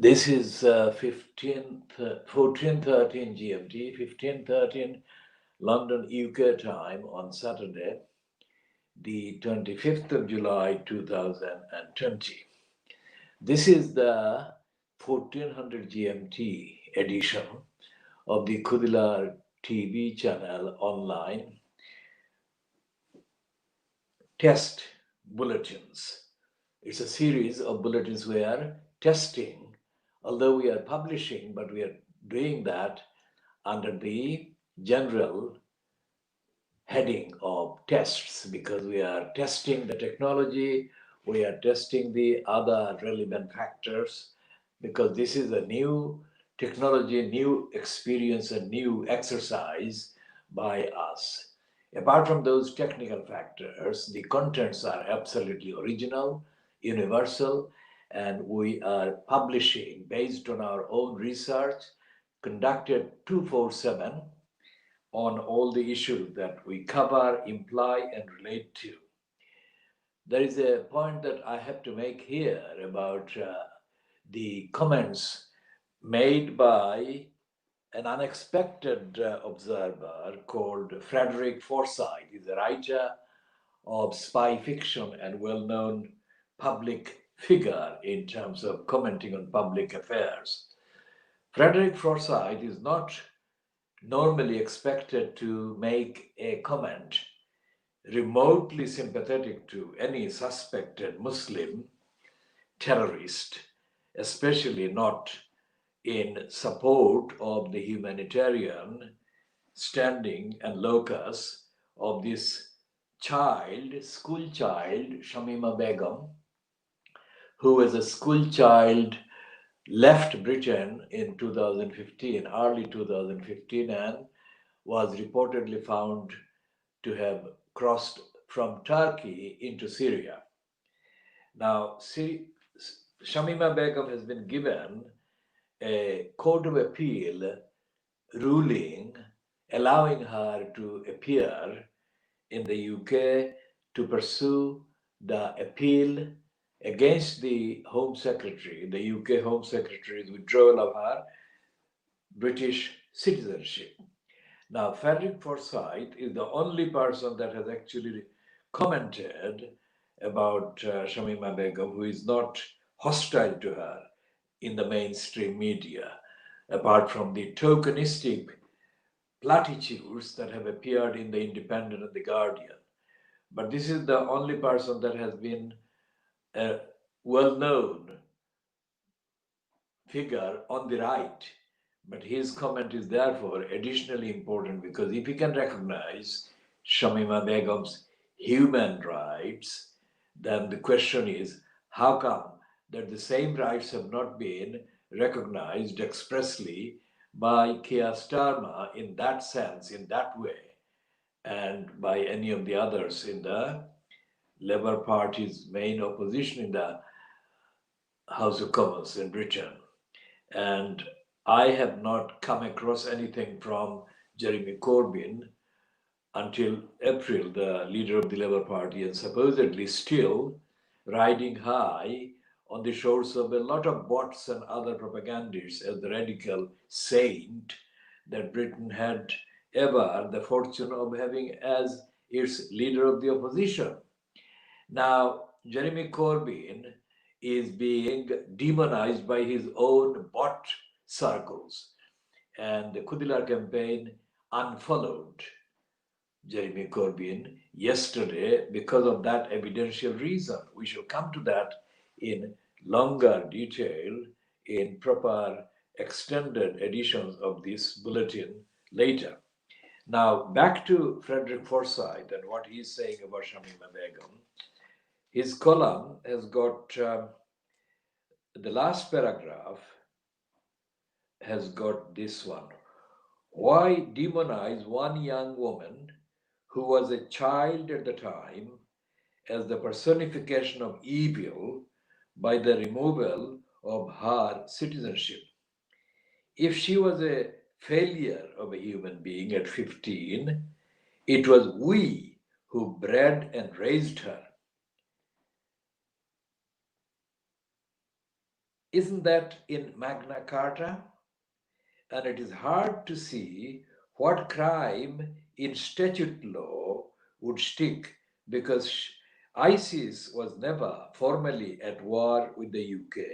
This is 14:13 GMT, 15:13 London, UK time on Saturday, the 25th of July 2020. This is the 1400 GMT edition of the Khoodeelaar TV channel online Test Bulletins. It's a series of bulletins we are testing, although we are publishing, but we are doing that under the general heading of tests because we are testing the technology, we are testing the other relevant factors because this is a new technology, new experience, a new exercise by us. Apart from those technical factors, the contents are absolutely original, universal, and we are publishing based on our own research conducted 247 on all the issues that we cover, imply, and relate to. There is a point that I have to make here about the comments made by an unexpected observer called Frederick Forsyth. He's a writer of spy fiction and well-known public figure in terms of commenting on public affairs. Frederick Forsyth is not normally expected to make a comment remotely sympathetic to any suspected Muslim terrorist, especially not in support of the humanitarian standing and locus of this child, school child, Shamima Begum, who as a school child left Britain in 2015, early 2015, and was reportedly found to have crossed from Turkey into Syria. Now, Shamima Begum has been given a Court of Appeal ruling allowing her to appear in the UK to pursue the appeal against the Home Secretary, the UK Home Secretary's withdrawal of her British citizenship. Now, Frederick Forsyth is the only person that has actually commented about Shamima Begum, who is not hostile to her in the mainstream media, apart from the tokenistic platitudes that have appeared in the Independent and the Guardian. But this is the only person that has been a well-known figure on the right. But his comment is therefore additionally important because if he can recognize Shamima Begum's human rights, then the question is how come that the same rights have not been recognized expressly by Keir Starmer in that sense, in that way, and by any of the others in the Labour Party's main opposition in the House of Commons in Britain. And I have not come across anything from Jeremy Corbyn until April, the leader of the Labour Party, and supposedly still riding high on the shores of a lot of bots and other propagandists as the radical saint that Britain had ever the fortune of having as its leader of the opposition. Now, Jeremy Corbyn is being demonized by his own bot circles. And the Khoodeelaar campaign unfollowed Jeremy Corbyn yesterday because of that evidential reason. We shall come to that in longer detail in proper extended editions of this bulletin later. Now, back to Frederick Forsyth and what he's saying about Shamima Begum. His column has got the last paragraph has got this one. Why demonize one young woman who was a child at the time as the personification of evil by the removal of her citizenship? If she was a failure of a human being at 15, it was we who bred and raised her. Isn't that in Magna Carta? And it is hard to see what crime in statute law would stick because ISIS was never formally at war with the UK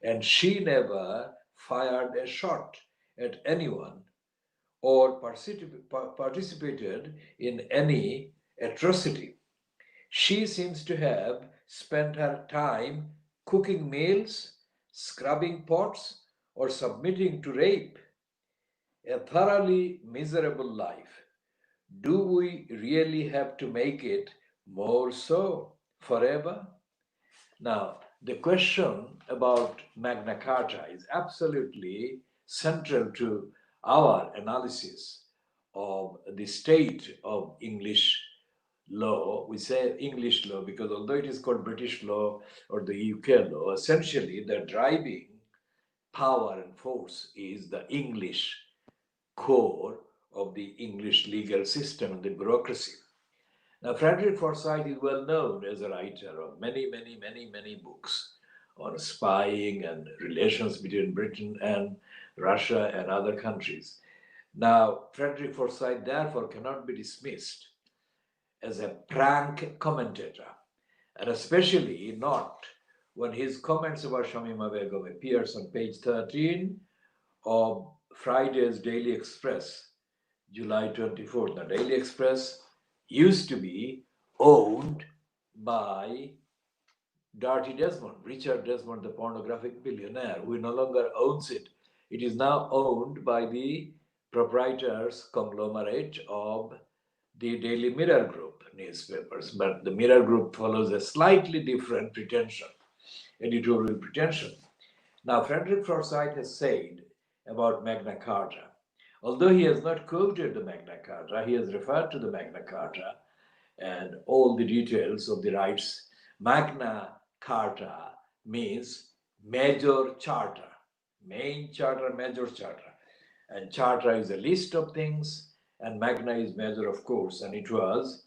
and she never fired a shot at anyone or participated in any atrocity. She seems to have spent her time cooking meals, scrubbing pots, or submitting to rape. A thoroughly miserable life. Do we really have to make it more so forever? Now, the question about Magna Carta is absolutely central to our analysis of the state of English law. We say English law because although it is called British law or the UK law, essentially the driving power and force is the English core of the English legal system and the bureaucracy. Now, Frederick Forsyth is well known as a writer of many books on spying and relations between Britain and Russia and other countries. Now, Frederick Forsyth therefore cannot be dismissed as a prank commentator, and especially not when his comments about Shamima Begum appears on page 13 of Friday's Daily Express, July 24th. The Daily Express used to be owned by Dirty Desmond, Richard Desmond, the pornographic billionaire, who no longer owns it. It is now owned by the proprietors conglomerate of the Daily Mirror Group newspapers. But the Mirror Group follows a slightly different pretension, editorial pretension. Now, Frederick Forsyth has said about Magna Carta, although he has not quoted the Magna Carta, he has referred to the Magna Carta and all the details of the rights. Magna Carta means major charter, main charter, major charter. And charter is a list of things, and Magna is major, of course. And it was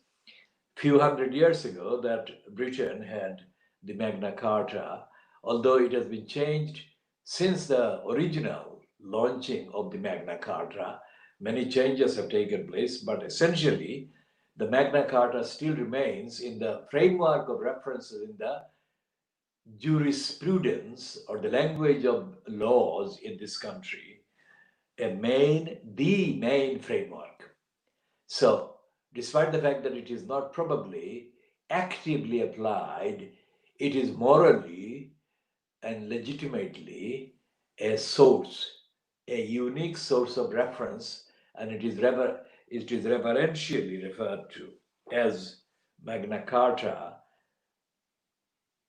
few hundred years ago that Britain had the Magna Carta, although it has been changed since the original launching of the Magna Carta. Many changes have taken place, but essentially, the Magna Carta still remains in the framework of references in the jurisprudence or the language of laws in this country, the main framework. So, despite the fact that it is not probably actively applied, it is morally and legitimately a source, a unique source of reference, and it is reverentially referred to as Magna Carta,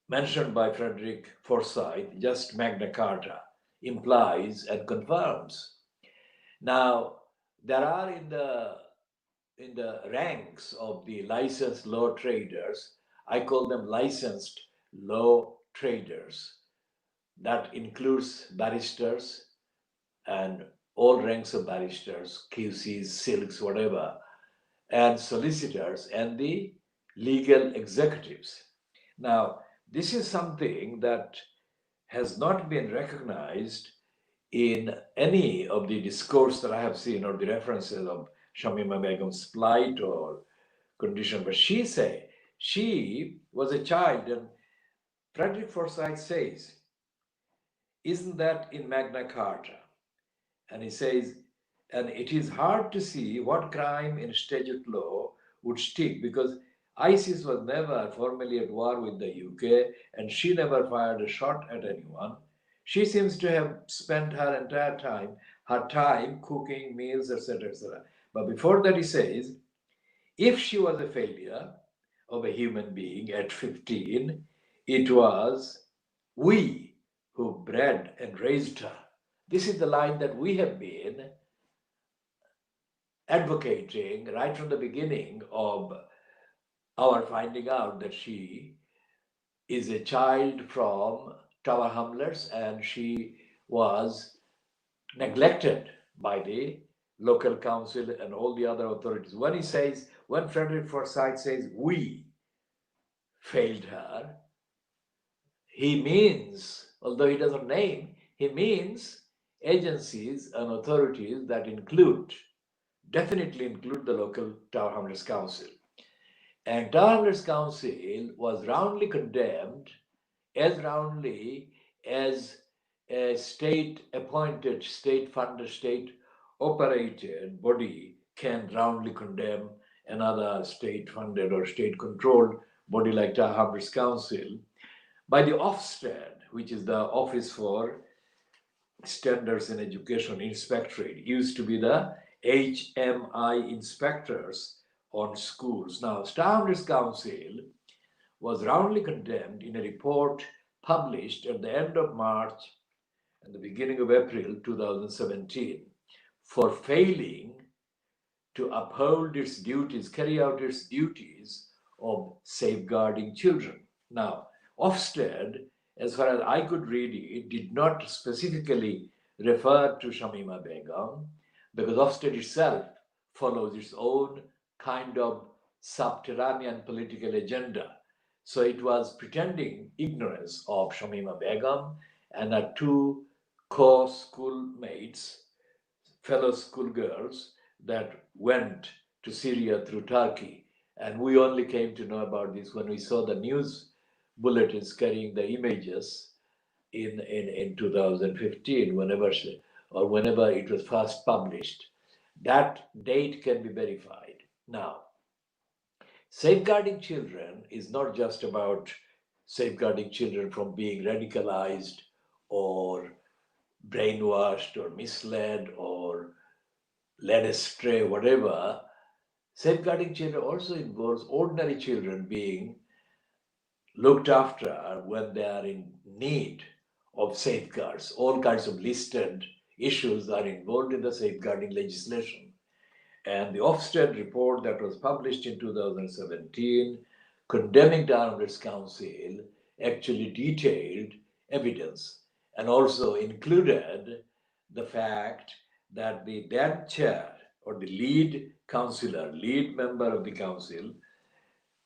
mentioned by Frederick Forsyth, just Magna Carta, implies and confirms. Now, there are in the ranks of the licensed law traders, I call them licensed law traders. That includes barristers and all ranks of barristers, QCs, silks, whatever, and solicitors and the legal executives. Now, this is something that has not been recognized in any of the discourse that I have seen or the references of Shamima Begum's plight or condition. But she was a child, and Frederick Forsyth says, isn't that in Magna Carta? And he says, and it is hard to see what crime in statute law would stick because ISIS was never formally at war with the UK and she never fired a shot at anyone. She seems to have spent her entire time, her time cooking meals, etc., etc. But before that, he says, if she was a failure of a human being at 15, it was we who bred and raised her. This is the line that we have been advocating right from the beginning of our finding out that she is a child from Tower Hamlets and she was neglected by the local council and all the other authorities. When Frederick Forsyth says we failed her, he means, Although he doesn't name, he means agencies and authorities that definitely include the local Tower Hamlets Council. And Tower Hamlets Council was roundly condemned, as roundly as a state appointed, state funded, state operated body can roundly condemn another state funded or state controlled body like Tower Hamlets Council by the Ofsted, which is the Office for Standards in Education Inspectorate, used to be the HMI inspectors on schools. Now, Standards Council was roundly condemned in a report published at the end of March and the beginning of April 2017 for failing to uphold its duties, carry out its duties of safeguarding children. Now, Ofsted, as far as I could read it, did not specifically refer to Shamima Begum because Ofsted itself follows its own kind of subterranean political agenda. So it was pretending ignorance of Shamima Begum and her two co-schoolmates, fellow schoolgirls that went to Syria through Turkey. And we only came to know about this when we saw the news bulletins carrying the images in 2015, whenever it was first published. That date can be verified. Now, safeguarding children is not just about safeguarding children from being radicalized or brainwashed or misled or led astray, whatever. Safeguarding children also involves ordinary children being looked after when they are in need of safeguards. All kinds of listed issues are involved in the safeguarding legislation. And the Ofsted report that was published in 2017 condemning the Armed Council actually detailed evidence and also included the fact that the then chair or the lead counselor, lead member of the council,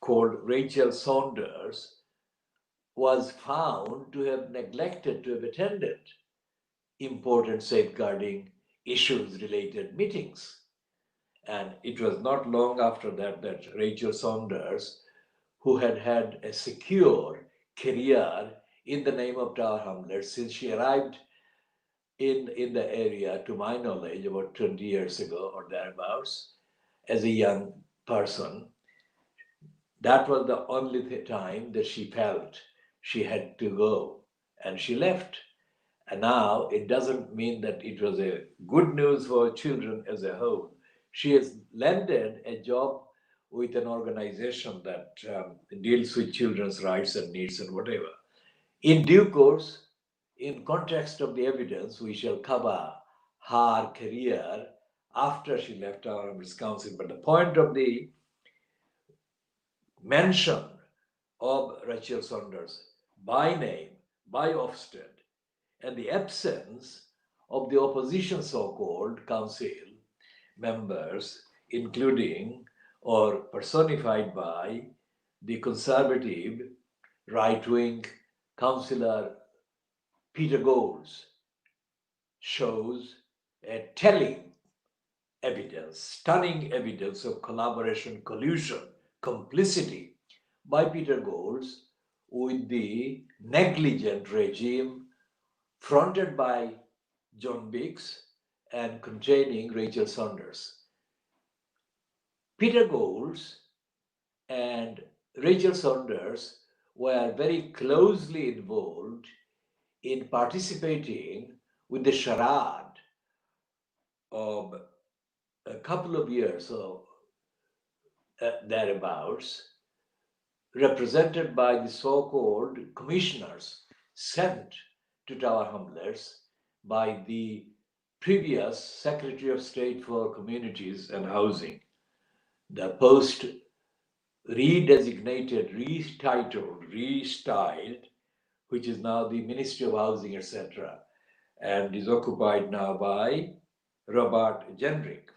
called Rachel Saunders, was found to have neglected to have attended important safeguarding issues related meetings. And it was not long after that that Rachel Saunders, who had had a secure career in the name of Tower Hamlets since she arrived in the area, to my knowledge, about 20 years ago or thereabouts, as a young person, that was the only time that she felt she had to go. And she left. And now it doesn't mean that it was a good news for children as a whole. She has landed a job with an organization that deals with children's rights and needs and whatever. In due course, in context of the evidence, we shall cover her career after she left our Council. But the point of the mention of Rachel Saunders by name, by Ofsted, and the absence of the opposition so-called council members, including or personified by the conservative right-wing councillor Peter Golds, shows a telling evidence, stunning evidence of collaboration, collusion, complicity by Peter Golds with the negligent regime fronted by John Biggs and containing Rachel Saunders. Peter Golds and Rachel Saunders were very closely involved in participating with the charade of a couple of years or thereabouts, represented by the so-called commissioners sent to Tower Hamlets by the previous Secretary of State for Communities and Housing. The post redesignated, retitled, restyled, which is now the Ministry of Housing, etc., and is occupied now by Robert Jenrick.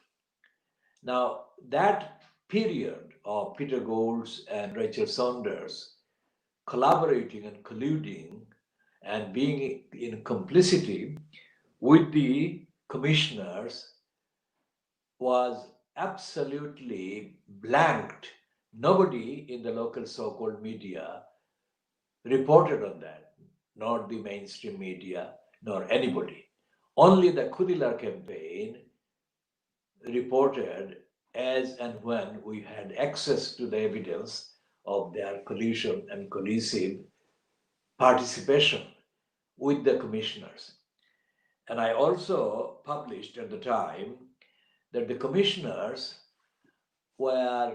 Now, that period of Peter Golds and Rachel Saunders collaborating and colluding and being in complicity with the commissioners was absolutely blanked. Nobody in the local so-called media reported on that, not the mainstream media, nor anybody. Only the Khoodeelaar campaign reported as and when we had access to the evidence of their collusion and collusive participation with the commissioners. And I also published at the time that the commissioners were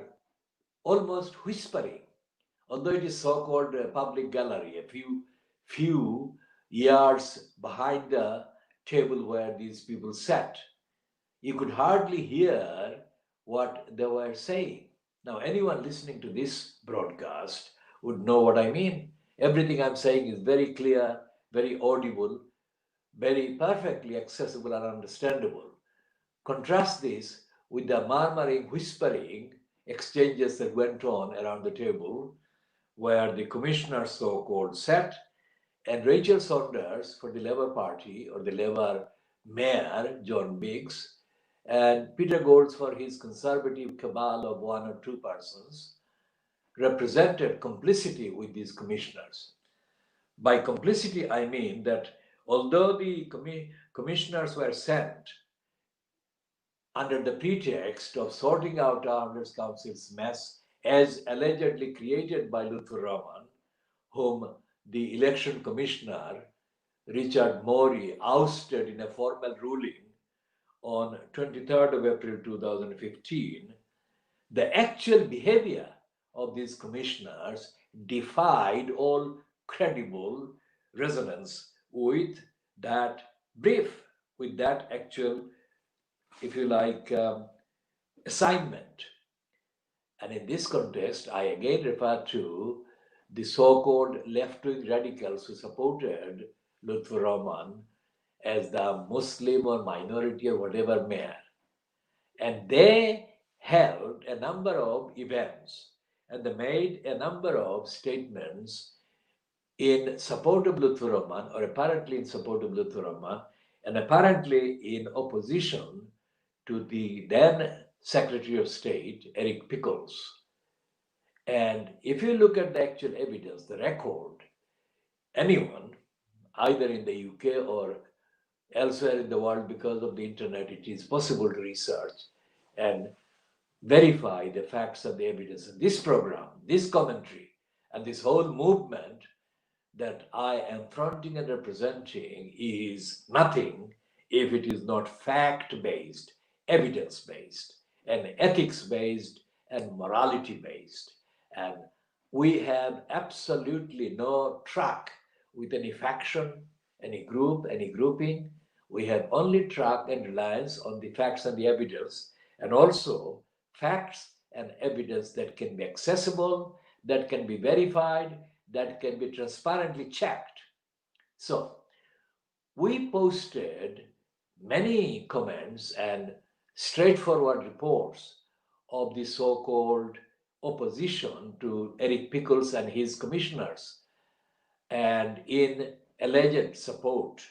almost whispering, although it is so-called public gallery, a few yards behind the table where these people sat. You could hardly hear what they were saying. Now, anyone listening to this broadcast would know what I mean. Everything I'm saying is very clear, very audible, very perfectly accessible and understandable. Contrast this with the murmuring, whispering exchanges that went on around the table, where the commissioners so called sat, and Rachel Saunders for the Labour Party or the Labour Mayor, John Biggs, and Peter Golds for his conservative cabal of one or two persons, represented complicity with these commissioners. By complicity, I mean that although the commissioners were sent under the pretext of sorting out our Honours Council's mess as allegedly created by Lutfur Rahman, whom the election commissioner Richard Morey ousted in a formal ruling on 23rd of April 2015, the actual behavior of these commissioners defied all credible resonance with that brief, with that actual, if you like, assignment. And in this context, I again refer to the so-called left-wing radicals who supported Lutfur Rahman as the Muslim or minority or whatever mayor. And they held a number of events and they made a number of statements in support of Lutfur Rahman, or apparently in support of Lutfur Rahman, and apparently in opposition to the then Secretary of State, Eric Pickles. And if you look at the actual evidence, the record, anyone, either in the UK or elsewhere in the world, because of the internet, it is possible to research and verify the facts and the evidence. And this program, this commentary, and this whole movement that I am fronting and representing is nothing if it is not fact-based, evidence-based, and ethics-based, and morality-based. And we have absolutely no track with any faction, any group, any grouping. We have only track and reliance on the facts and the evidence, and also facts and evidence that can be accessible, that can be verified, that can be transparently checked. So we posted many comments and straightforward reports of the so-called opposition to Eric Pickles and his commissioners, and in alleged support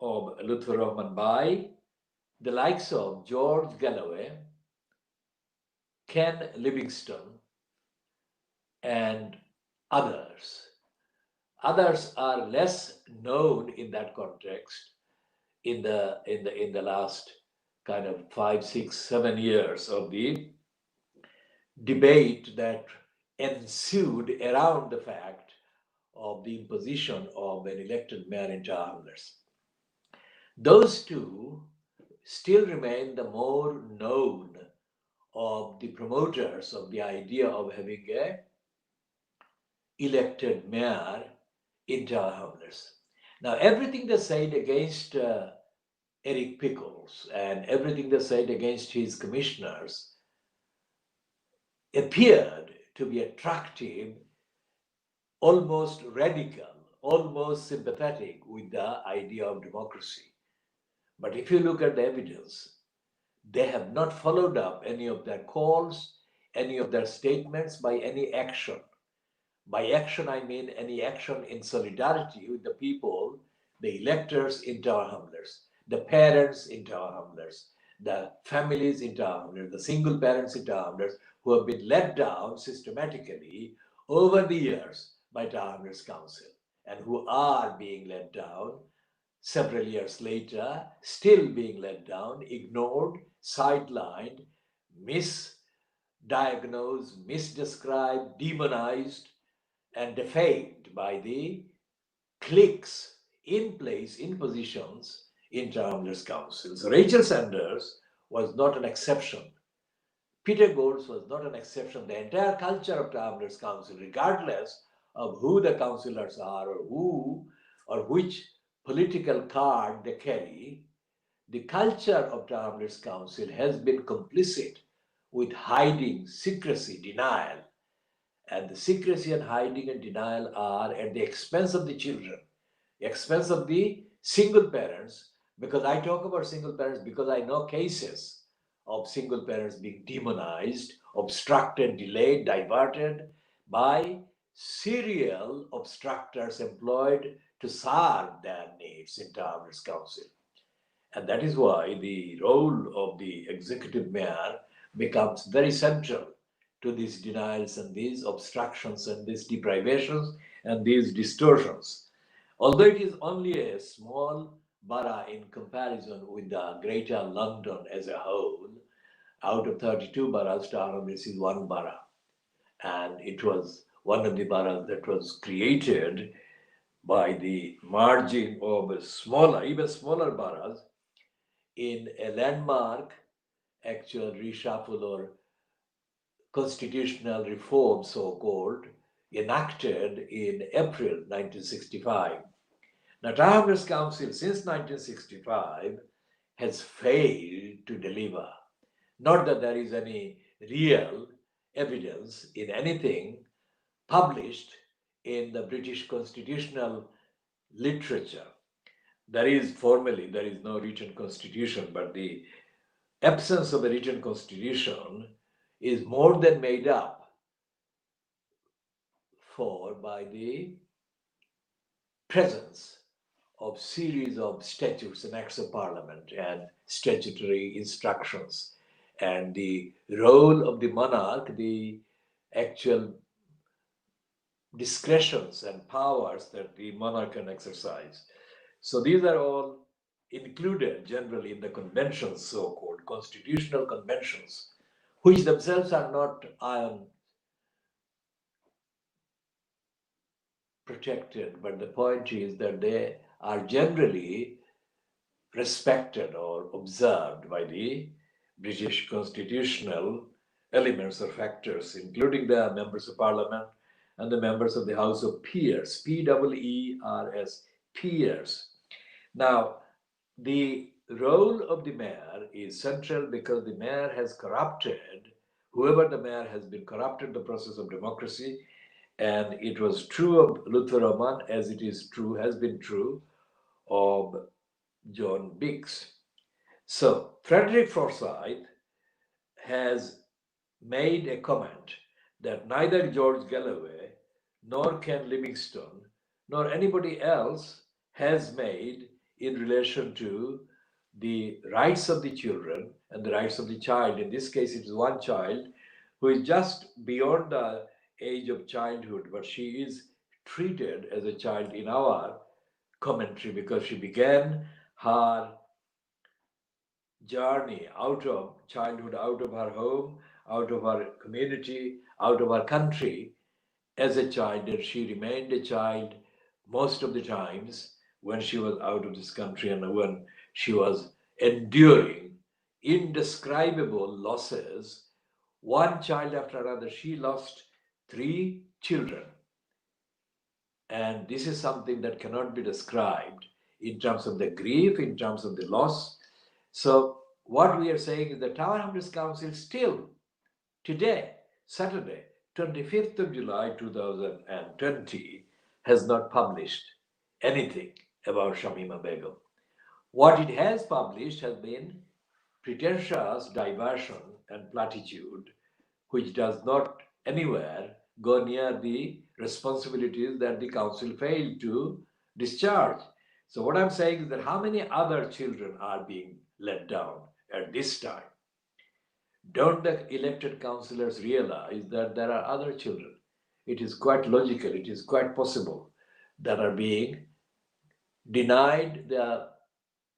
of Lutfur Rahman by the likes of George Galloway, Ken Livingstone, and others. Others are less known in that context in the last kind of 5, 6, 7 years of the debate that ensued around the fact of the imposition of an elected mayor in Jalandhar. Those two still remain the more known of the promoters of the idea of having a elected mayor in Jalandhar. Now, everything they said against Eric Pickles and everything they said against his commissioners appeared to be attractive, almost radical, almost sympathetic with the idea of democracy. But if you look at the evidence, they have not followed up any of their calls, any of their statements by any action. By action, I mean any action in solidarity with the people, the electors in Tower Hamlets, the parents in Tower Hamlets, the families in Tower Hamlets, the single parents in Tower Hamlets who have been let down systematically over the years by Tower Hamlets Council and who are being let down several years later, still being let down, ignored, sidelined, misdiagnosed, misdescribed, demonized, and defamed by the cliques in place, in positions in Townless councils. Rachel Sanders was not an exception. Peter Goals was not an exception. The entire culture of Townless Council, regardless of who the councillors are or who or which political card they carry, the culture of Townless Council has been complicit with hiding, secrecy, denial, and the secrecy and hiding and denial are at the expense of the children, expense of the single parents. Because I talk about single parents because I know cases of single parents being demonized, obstructed, delayed, diverted by serial obstructors employed to serve their needs in Townless Council. And that is why the role of the executive mayor becomes very central to these denials and these obstructions and these deprivations and these distortions. Although it is only a small borough in comparison with the greater London as a whole, out of 32 boroughs, Tower is one borough. And it was one of the boroughs that was created by the margin of smaller, even smaller boroughs in a landmark actual reshuffle or constitutional reform, so called, enacted in April 1965. Now, Tower Council since 1965 has failed to deliver. Not that there is any real evidence in anything published in the British constitutional literature. There is formally, there is no written constitution, but the absence of a written constitution is more than made up for by the presence of series of statutes and acts of parliament and statutory instructions and the role of the monarch, the actual discretions and powers that the monarch can exercise. So these are all included generally in the conventions, so-called constitutional conventions, which themselves are not iron protected, but the point is that they are generally respected or observed by the British constitutional elements or factors, including the members of parliament and the members of the House of Peers, Peers, peers. Now, the role of the mayor is central because the mayor has corrupted, whoever the mayor has been corrupted the process of democracy. And it was true of Luther Roman as it is true, has been true of John Biggs. So Frederick Forsyth has made a comment that neither George Galloway nor Ken Livingstone nor anybody else has made in relation to the rights of the children and the rights of the child. In this case, it is one child who is just beyond the age of childhood, but she is treated as a child in our commentary because she began her journey out of childhood, out of her home, out of her community, out of her country as a child, and she remained a child most of the times when she was out of this country and when she was enduring indescribable losses, one child after another. She lost three children. And this is something that cannot be described in terms of the grief, in terms of the loss. So what we are saying is the Tower Hamlets Council still today, Saturday, 25th of July 2020, has not published anything about Shamima Begum. What it has published has been pretentious diversion and platitude, which does not anywhere go near the responsibilities that the council failed to discharge. So what I'm saying is that how many other children are being let down at this time? Don't the elected councillors realize that there are other children? It is quite logical, it is quite possible that are being denied the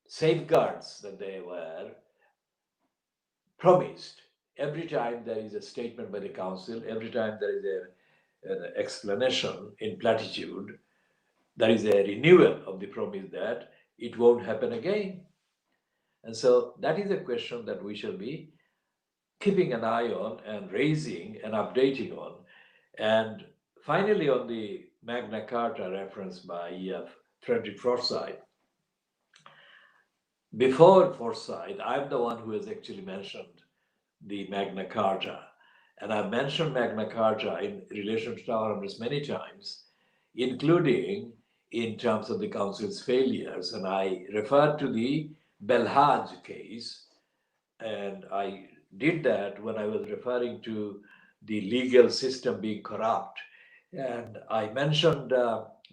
safeguards that they were promised. Every time there is a statement by the council, every time there is an explanation in platitude, there is a renewal of the promise that it won't happen again. And so that is a question that we shall be keeping an eye on and raising and updating on. And finally, on the Magna Carta reference by Frederick Forsyth, before Forsyth, I'm the one who has actually mentioned the Magna Carta. And I've mentioned Magna Carta in relation to Tower Hamlets many times, including in terms of the council's failures. And I referred to the Belhaj case, and I did that when I was referring to the legal system being corrupt. And I mentioned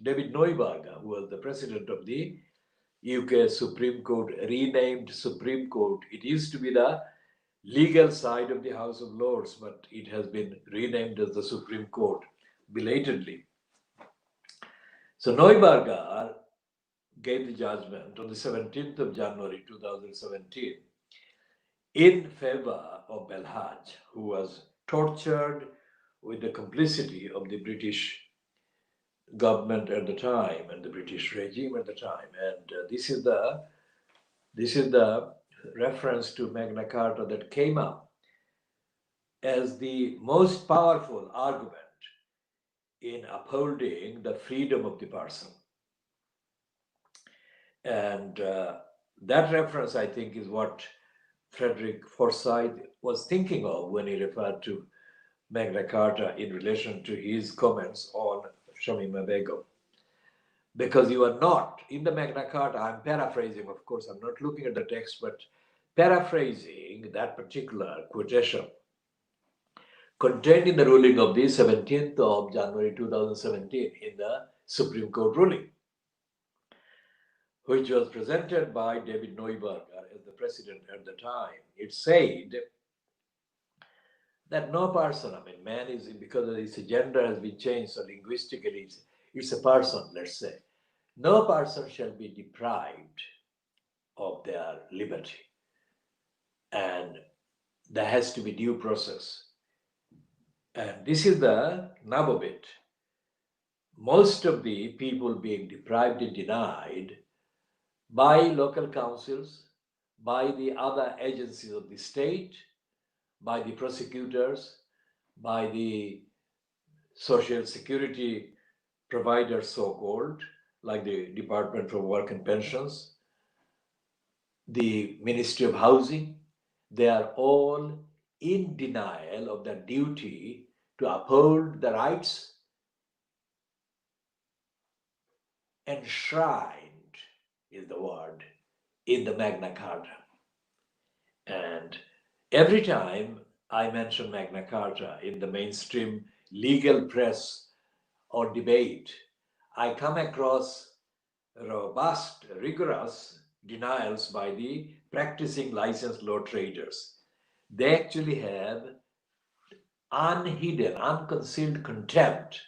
David Neuberger, who was the president of the UK Supreme Court, renamed Supreme Court. It used to be the legal side of the House of Lords, but it has been renamed as the Supreme Court belatedly. So Neuberger gave the judgment on the 17th of January 2017 in favor of Belhaj, who was tortured with the complicity of the British government at the time and the British regime at the time. And this is the reference to Magna Carta that came up as the most powerful argument in upholding the freedom of the person. And that reference, I think, is what Frederick Forsyth was thinking of when he referred to Magna Carta in relation to his comments on Shamima Begum. Because you are not, in the Magna Carta, I'm paraphrasing, of course, I'm not looking at the text, but paraphrasing that particular quotation contained in the ruling of the 17th of January 2017 in the Supreme Court ruling, which was presented by David Neuberger as the president at the time. It said that no person, I mean, man is, because his gender has been changed, so linguistically it's a person, let's say. No person shall be deprived of their liberty. And there has to be due process. And this is the nub of it. Most of the people being deprived and denied by local councils, by the other agencies of the state, by the prosecutors, by the social security providers, so-called, like the Department for Work and Pensions, the Ministry of Housing, they are all in denial of their duty to uphold the rights enshrined, is the word, in the Magna Carta. And every time I mention Magna Carta in the mainstream legal press or debate, I come across robust, rigorous denials by the practicing licensed law traders. They actually have unhidden, unconcealed contempt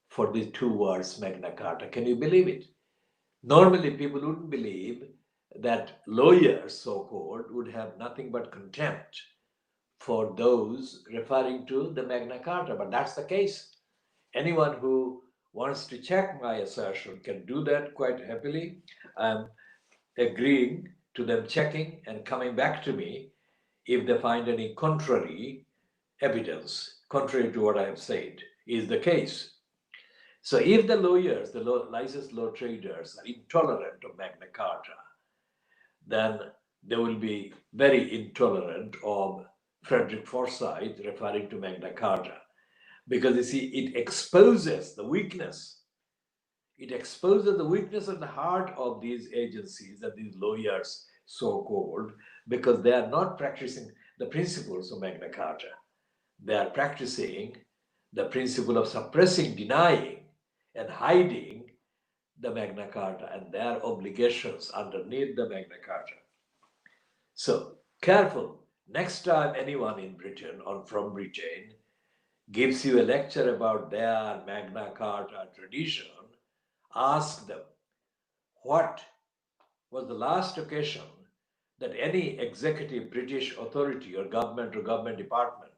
for the two words Magna Carta. Can you believe it? Normally, people wouldn't believe that lawyers, so-called, would have nothing but contempt for those referring to the Magna Carta, but that's the case. Anyone who wants to check my assertion can do that quite happily. I'm agreeing to them checking and coming back to me if they find any contrary evidence, contrary to what I have said, is the case. So if the lawyers, the licensed law traders, are intolerant of Magna Carta, then they will be very intolerant of Frederick Forsyth referring to Magna Carta. Because you see, it exposes the weakness. It exposes the weakness at the heart of these agencies and these lawyers, so-called, because they are not practicing the principles of Magna Carta. They are practicing the principle of suppressing, denying, and hiding the Magna Carta and their obligations underneath the Magna Carta. So, careful. Next time anyone in Britain or from Britain gives you a lecture about their Magna Carta tradition, ask them, what was the last occasion that any executive British authority or government department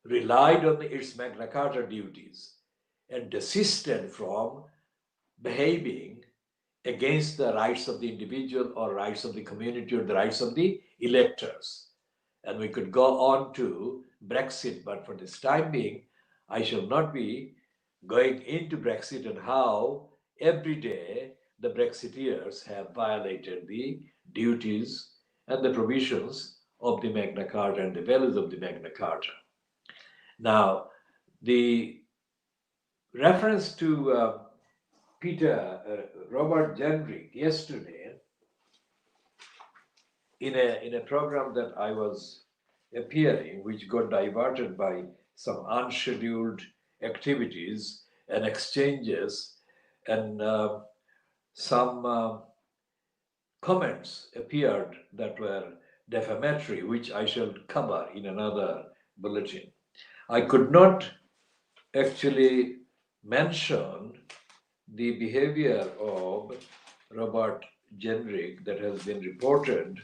relied on its Magna Carta duties and desisted from behaving against the rights of the individual or rights of the community or the rights of the electors. And we could go on to Brexit, but for this time being, I shall not be going into Brexit and how every day the Brexiteers have violated the duties and the provisions of the Magna Carta and the values of the Magna Carta. Now, the reference to Robert Jenrick yesterday in a program that I was appearing, which got diverted by some unscheduled activities and exchanges, and some comments appeared that were defamatory, which I shall cover in another bulletin. I could not actually mention the behavior of Robert Jenrick that has been reported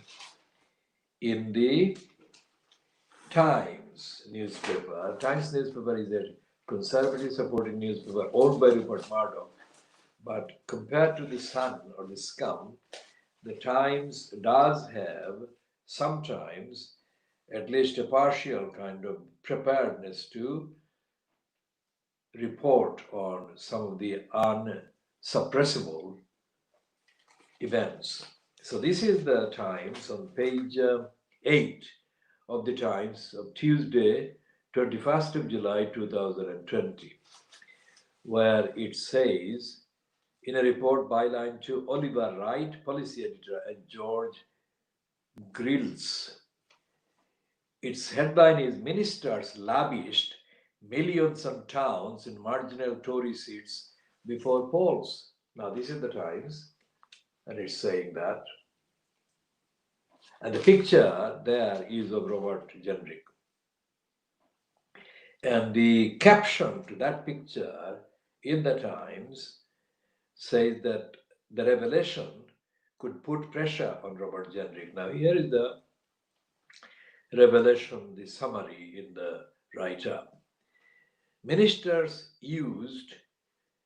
in the Times newspaper. Times newspaper is a conservative supporting newspaper owned by Rupert Murdoch, but compared to the Sun or the Scum, the Times does have sometimes at least a partial kind of preparedness to report on some of the unsuppressible events. So this is the Times on page 8 of the Times of Tuesday, 21st of July 2020, where it says, in a report byline to Oliver Wright, policy editor, and George Grills, its headline is Ministers Lavished Millions on Towns in Marginal Tory Seats Before Polls. Now this is the Times, and it's saying that. And the picture there is of Robert Jenrick. And the caption to that picture in the Times says that the revelation could put pressure on Robert Jenrick. Now here is the revelation, the summary in the write-up. Ministers used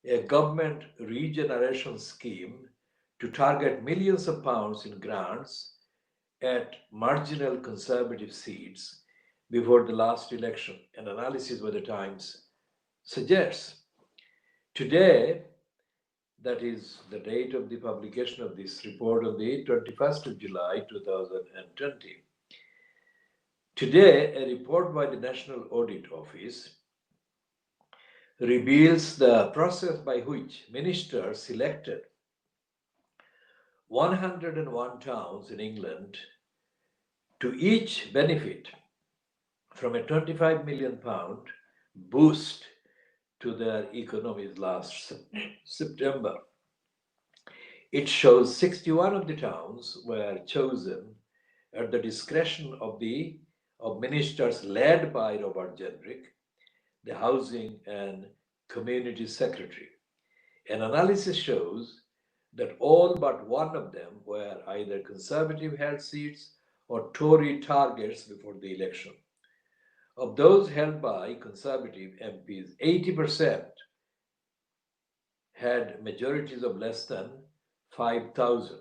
a government regeneration scheme to target millions of pounds in grants at marginal Conservative seats before the last election, an analysis by the Times suggests. Today, that is the date of the publication of this report on the 21st of July 2020. Today, a report by the National Audit Office reveals the process by which ministers selected 101 towns in England to each benefit from a £25 million boost to their economies last September. It shows 61 of the towns were chosen at the discretion of ministers led by Robert Jenrick, the Housing and Community Secretary. An analysis shows that all but one of them were either Conservative held seats or Tory targets before the election. Of those held by Conservative MPs, 80% had majorities of less than 5,000.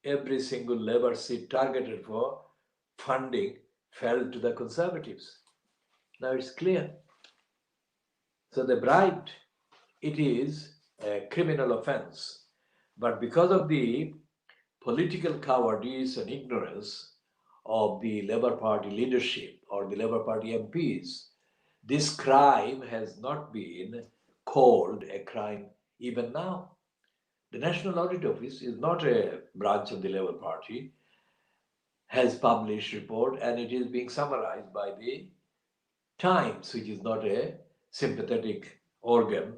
Every single Labour seat targeted for funding fell to the Conservatives. Now it's clear. So they bribed. It is a criminal offense. But because of the political cowardice and ignorance of the Labour Party leadership or the Labour Party MPs, this crime has not been called a crime even now. The National Audit Office is not a branch of the Labour Party, has published report, and it is being summarized by the Times, which is not a sympathetic organ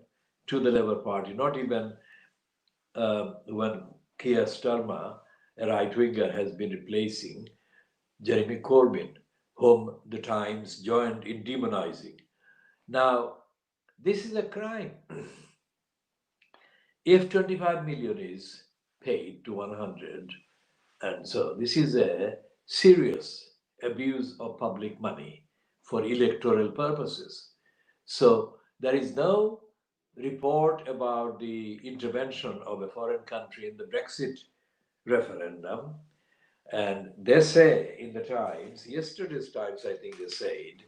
to the Labour Party, not even when Keir Starmer, a right-winger, has been replacing Jeremy Corbyn, whom the Times joined in demonizing. Now, this is a crime. If 25 million is paid to 100, and so this is a serious abuse of public money for electoral purposes. So there is no report about the intervention of a foreign country in the Brexit referendum. And they say in the Times, yesterday's Times, I think they said,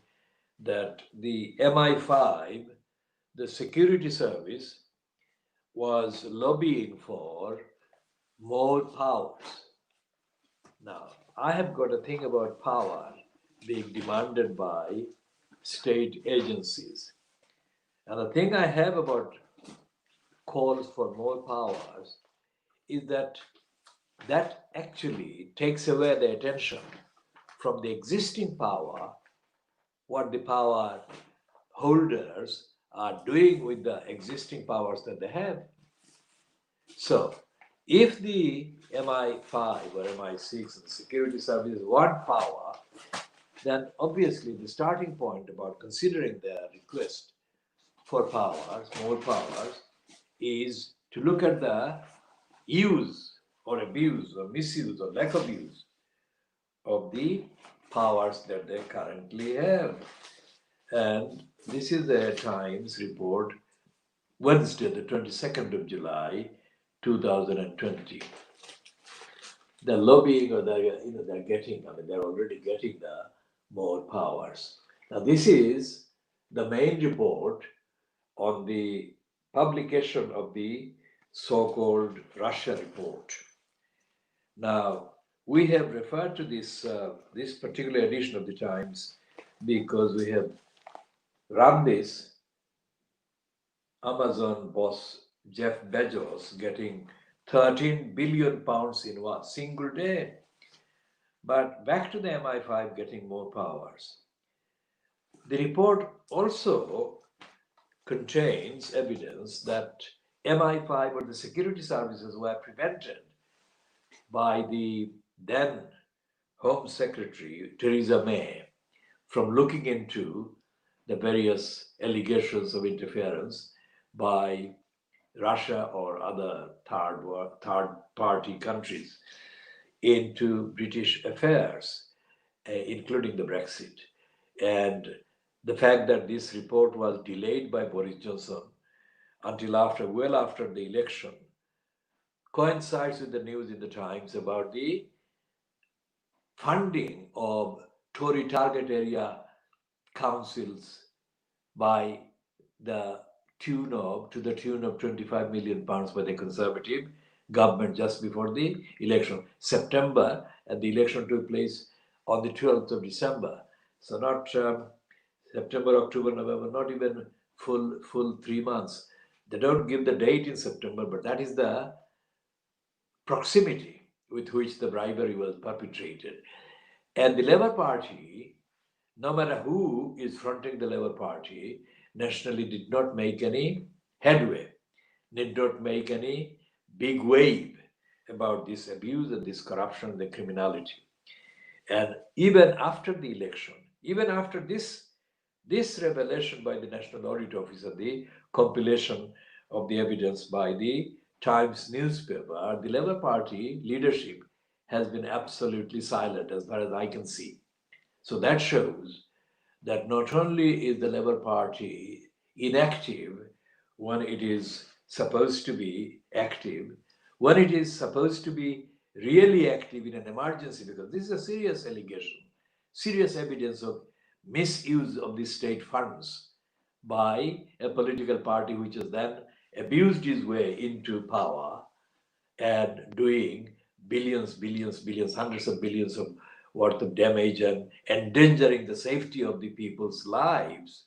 that the MI5, the security service, was lobbying for more powers. Now, I have got a thing about power being demanded by state agencies. And the thing I have about calls for more powers is that that actually takes away the attention from the existing power, what the power holders are doing with the existing powers that they have. So, if the MI5 or MI6 and the security services want power, then obviously the starting point about considering their request for powers, more powers, is to look at the use or abuse or misuse or lack of use of the powers that they currently have. And this is the Times report, Wednesday, the 22nd of July, 2020. The lobbying, or they're getting, they're already getting the more powers. Now, this is the main report on the publication of the so-called Russia report. Now, we have referred to this particular edition of the Times because we have run this Amazon boss Jeff Bezos getting 13 billion pounds in one single day. But back to the MI5 getting more powers. The report also contains evidence that MI5 or the security services were prevented by the then Home Secretary Theresa May from looking into the various allegations of interference by Russia or other third party countries into British affairs, including the Brexit. And the fact that this report was delayed by Boris Johnson until well after the election coincides with the news in the Times about the funding of Tory target area councils by the tune of 25 million pounds by the Conservative government just before the election, September, and the election took place on the 12th of December. So not September, October, November, not even full 3 months. They don't give the date in September, but that is the proximity with which the bribery was perpetrated. And the Labour Party, no matter who is fronting the Labour Party, nationally did not make any headway, did not make any big wave about this abuse and this corruption and the criminality. And even after the election, even after this revelation by the National Audit Office and the compilation of the evidence by the Times newspaper, the Labour Party leadership has been absolutely silent as far as I can see. So that shows that not only is the Labour Party inactive when it is supposed to be active, when it is supposed to be really active in an emergency, because this is a serious allegation, serious evidence of misuse of the state funds by a political party which has then abused its way into power and doing billions, hundreds of billions of worth of damage and endangering the safety of the people's lives.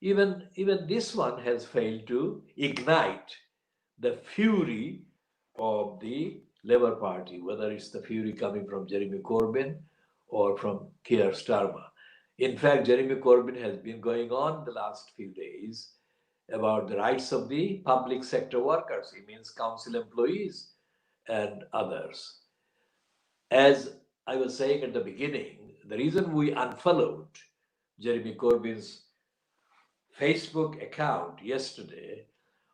Even this one has failed to ignite the fury of the Labour Party, whether it's the fury coming from Jeremy Corbyn or from Keir Starmer. In fact, Jeremy Corbyn has been going on the last few days about the rights of the public sector workers. He means council employees and others. As I was saying at the beginning, the reason we unfollowed Jeremy Corbyn's Facebook account yesterday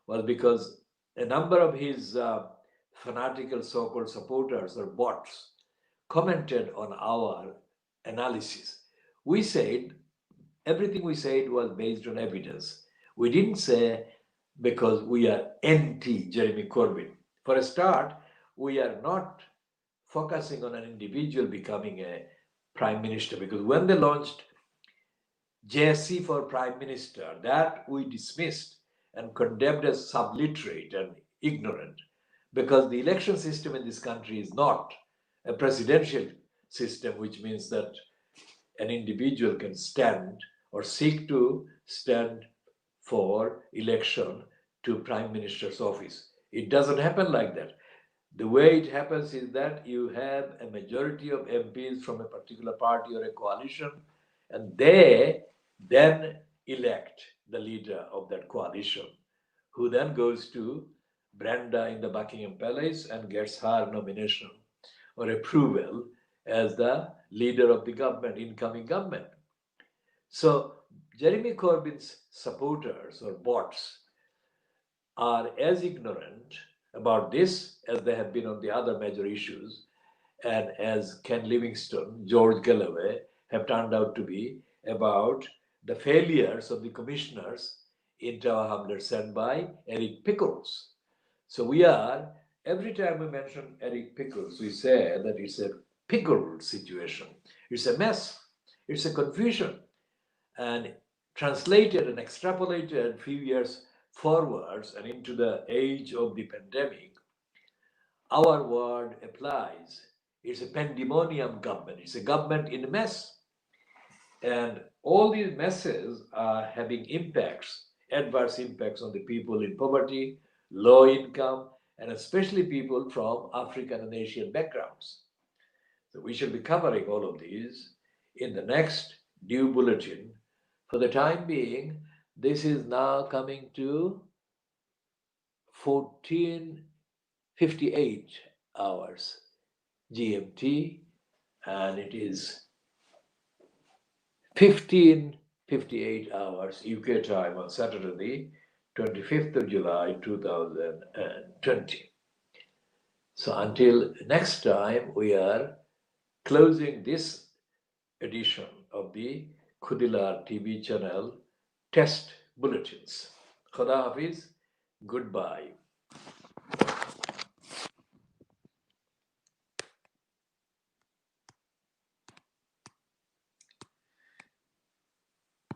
was because a number of his fanatical so called supporters or bots commented on our analysis. We said everything we said was based on evidence. We didn't say because we are anti Jeremy Corbyn. For a start, we are not focusing on an individual becoming a prime minister because when they launched JSC for prime minister, that we dismissed and condemned as subliterate and ignorant because the election system in this country is not a presidential system, which means that an individual can stand or seek to stand for election to prime minister's office. It doesn't happen like that. The way it happens is that you have a majority of MPs from a particular party or a coalition, and they then elect the leader of that coalition, who then goes to Brenda in the Buckingham Palace and gets her nomination or approval as the leader of the government, incoming government. So Jeremy Corbyn's supporters or bots are as ignorant about this as they have been on the other major issues, and as Ken Livingstone, George Galloway have turned out to be about the failures of the commissioners in Tower Hamlets sent by Eric Pickles. So we are, every time we mention Eric Pickles, we say that it's a pickled situation. It's a mess. It's a confusion. And translated and extrapolated a few years forwards and into the age of the pandemic, our word applies. It's a pandemonium government. It's a government in a mess. And all these messes are having impacts, adverse impacts on the people in poverty, low income, and especially people from African and Asian backgrounds. So we shall be covering all of these in the next due bulletin. For the time being, this is now coming to 14:58 hours GMT, and it is 15:58 hours UK time on Saturday, the 25th of July 2020. So until next time, we are closing this edition of the Khoodeelaar TV channel Test Bulletins. Khuda Hafiz, goodbye.